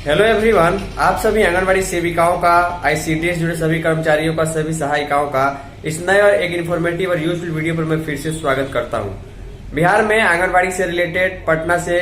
Hello everyone, आप सभी आंगनबाड़ी सेविकाओं का, आईसीडीएस जुड़े सभी कर्मचारियों का, सभी सहायिकाओं का इस नए और एक इन्फॉर्मेटिव और यूजफुल वीडियो पर मैं फिर से स्वागत करता हूं। बिहार में आंगनबाड़ी से रिलेटेड पटना से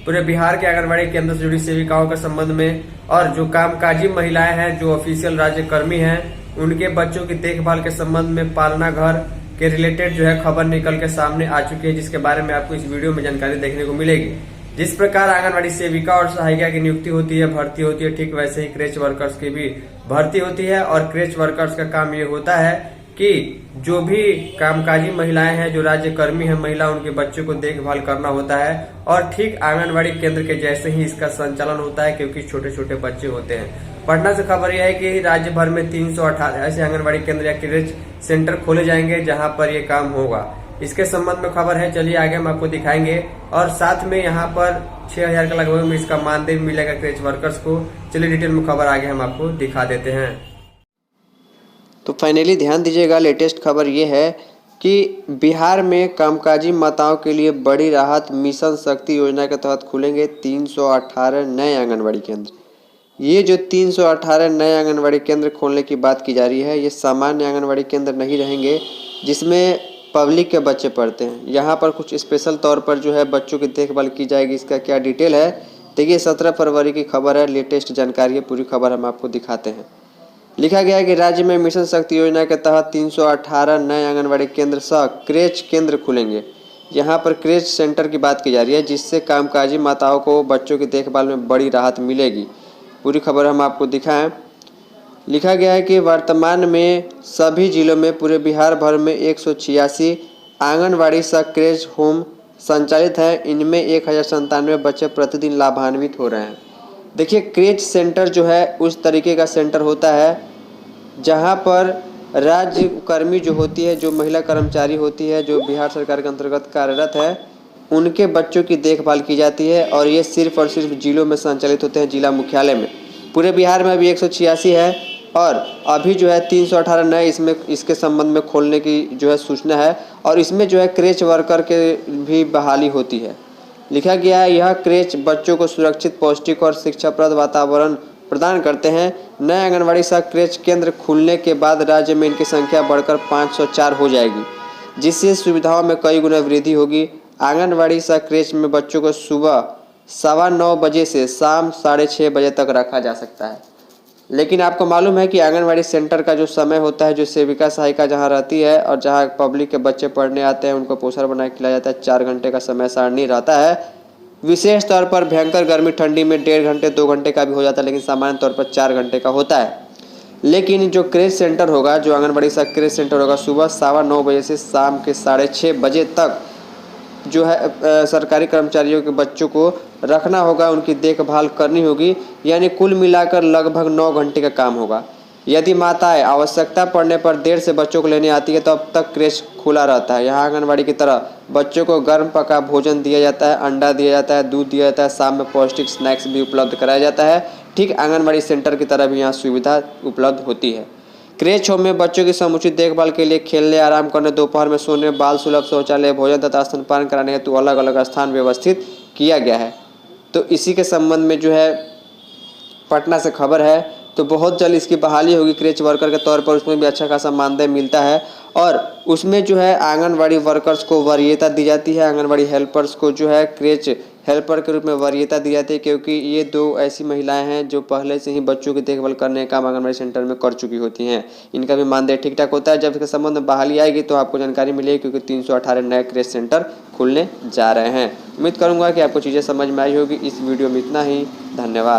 पूरे बिहार के आंगनबाड़ी केंद्र से जुड़ी सेविकाओं के संबंध में और जो कामकाजी महिलाएं हैं, जो ऑफिशियल राज्य कर्मी हैं, उनके बच्चों की देखभाल के संबंध में पालना घर के रिलेटेड जो है खबर निकल के सामने आ चुकी है, जिसके बारे में आपको इस वीडियो में जानकारी देखने को मिलेगी। जिस प्रकार आंगनबाड़ी सेविका और सहायिका की नियुक्ति होती है, भर्ती होती है, ठीक वैसे ही क्रेच वर्कर्स की भी भर्ती होती है। और क्रेच वर्कर्स का काम ये होता है कि जो भी कामकाजी महिलाएं हैं, जो राज्य कर्मी है महिला, उनके बच्चों को देखभाल करना होता है। और ठीक आंगनबाड़ी केंद्र के जैसे ही इसका संचालन होता है, क्योंकि छोटे छोटे बच्चे होते हैं। पटना से खबर यह है कि राज्य भर में 318 ऐसे आंगनबाड़ी केंद्र या क्रेच सेंटर खोले जाएंगे जहां पर ये काम होगा। इसके संबंध में खबर है, चलिए आगे हम आपको दिखाएंगे। और साथ में यहाँ पर 6000 का लगभग में इसका मानदेय मिलेगा क्रेच वर्कर्स को। चलिए डिटेल में खबर आगे हम आपको दिखा देते हैं। तो फाइनली ध्यान दीजिएगा, लेटेस्ट खबर ये है कि बिहार में कामकाजी माताओं के लिए बड़ी राहत। मिशन शक्ति योजना के तहत खुलेंगे 318 नए आंगनबाड़ी केंद्र। ये जो 318 नए आंगनबाड़ी केंद्र खोलने की बात की जा रही है, ये सामान्य आंगनबाड़ी केंद्र नहीं रहेंगे जिसमें पब्लिक के बच्चे पढ़ते हैं। यहाँ पर कुछ स्पेशल तौर पर जो है बच्चों की देखभाल की जाएगी। इसका क्या डिटेल है देखिए, 17 फरवरी की खबर है, लेटेस्ट जानकारी है, पूरी खबर हम आपको दिखाते हैं। लिखा गया है कि राज्य में मिशन शक्ति योजना के तहत 318 नए आंगनबाड़ी केंद्र सह क्रेच केंद्र खुलेंगे। यहाँ पर क्रेच सेंटर की बात की जा रही है, जिससे कामकाजी माताओं को बच्चों की देखभाल में बड़ी राहत मिलेगी। पूरी खबर हम आपको दिखाएं। लिखा गया है कि वर्तमान में सभी जिलों में पूरे बिहार भर में 186 आंगनबाड़ी सह क्रेच होम संचालित हैं। इनमें 1097 बच्चे प्रतिदिन लाभान्वित हो रहे हैं। देखिए, क्रेच सेंटर जो है उस तरीके का सेंटर होता है जहां पर राज्य कर्मी जो होती है, जो महिला कर्मचारी होती है, जो बिहार सरकार के अंतर्गत कार्यरत है, उनके बच्चों की देखभाल की जाती है। और ये सिर्फ और सिर्फ जिलों में संचालित होते हैं, जिला मुख्यालय में। पूरे बिहार में अभी 186 है और अभी जो है 318 नए इसमें इसके संबंध में खोलने की जो है सूचना है। और इसमें जो है क्रेच वर्कर के भी बहाली होती है। लिखा गया है, यह क्रेच बच्चों को सुरक्षित, पौष्टिक और शिक्षाप्रद वातावरण प्रदान करते हैं। नए आंगनबाड़ी सह क्रेच केंद्र खुलने के बाद राज्य में इनकी संख्या बढ़कर 504 हो जाएगी, जिससे सुविधाओं में कई गुना वृद्धि होगी। आंगनबाड़ी सह क्रेच में बच्चों को सुबह 9:15 बजे से शाम 6:30 बजे तक रखा जा सकता है। लेकिन आपको मालूम है कि आंगनबाड़ी सेंटर का जो समय होता है, जो सेविका सहायिका जहां रहती है और जहां पब्लिक के बच्चे पढ़ने आते हैं, उनको पोषण बना के खिलाया जाता है, 4 घंटे का समय सारणी रहता है। विशेष तौर पर भयंकर गर्मी ठंडी में 1.5 घंटे 2 घंटे का भी हो जाता है, लेकिन सामान्य तौर पर 4 घंटे का होता है। लेकिन जो क्रेच सेंटर होगा, जो आंगनबाड़ी सह क्रेच सेंटर होगा, सुबह 9:15 बजे से शाम के 6:30 बजे तक जो है सरकारी कर्मचारियों के बच्चों को रखना होगा, उनकी देखभाल करनी होगी। यानी कुल मिलाकर लगभग 9 घंटे का काम होगा। यदि माताएं आवश्यकता पड़ने पर देर से बच्चों को लेने आती है तो अब तक क्रेच खुला रहता है। यहाँ आंगनबाड़ी की तरह बच्चों को गर्म पका भोजन दिया जाता है, अंडा दिया जाता है, दूध दिया जाता है, शाम में पौष्टिक स्नैक्स भी उपलब्ध कराया जाता है। ठीक आंगनबाड़ी सेंटर की तरह भी यहाँ सुविधा उपलब्ध होती है। क्रेच होम में बच्चों की समुचित देखभाल के लिए खेलने, आराम करने, दोपहर में सोने, बाल सुलभ शौचालय, भोजन तथा स्तनपान कराने हेतु अलग अलग स्थान व्यवस्थित किया गया है। तो इसी के संबंध में जो है पटना से खबर है। तो बहुत जल्द इसकी बहाली होगी क्रेच वर्कर के तौर पर। उसमें भी अच्छा खासा मानदेय मिलता है और उसमें जो है आंगनबाड़ी वर्कर्स को वरीयता दी जाती है। आंगनबाड़ी हेल्पर्स को जो है क्रेच हेल्पर के रूप में वरीयता दी जाती है, क्योंकि ये 2 ऐसी महिलाएं हैं जो पहले से ही बच्चों की देखभाल करने का काम आंगनबाड़ी सेंटर में कर चुकी होती हैं। इनका भी मानदेय ठीक ठाक होता है। जब इसके संबंध में बहाली आएगी तो आपको जानकारी मिलेगी, क्योंकि 318 नए क्रेच सेंटर खुलने जा रहे हैं। उम्मीद करूँगा कि आपको चीज़ें समझ में आई होगी। इस वीडियो में इतना ही। धन्यवाद।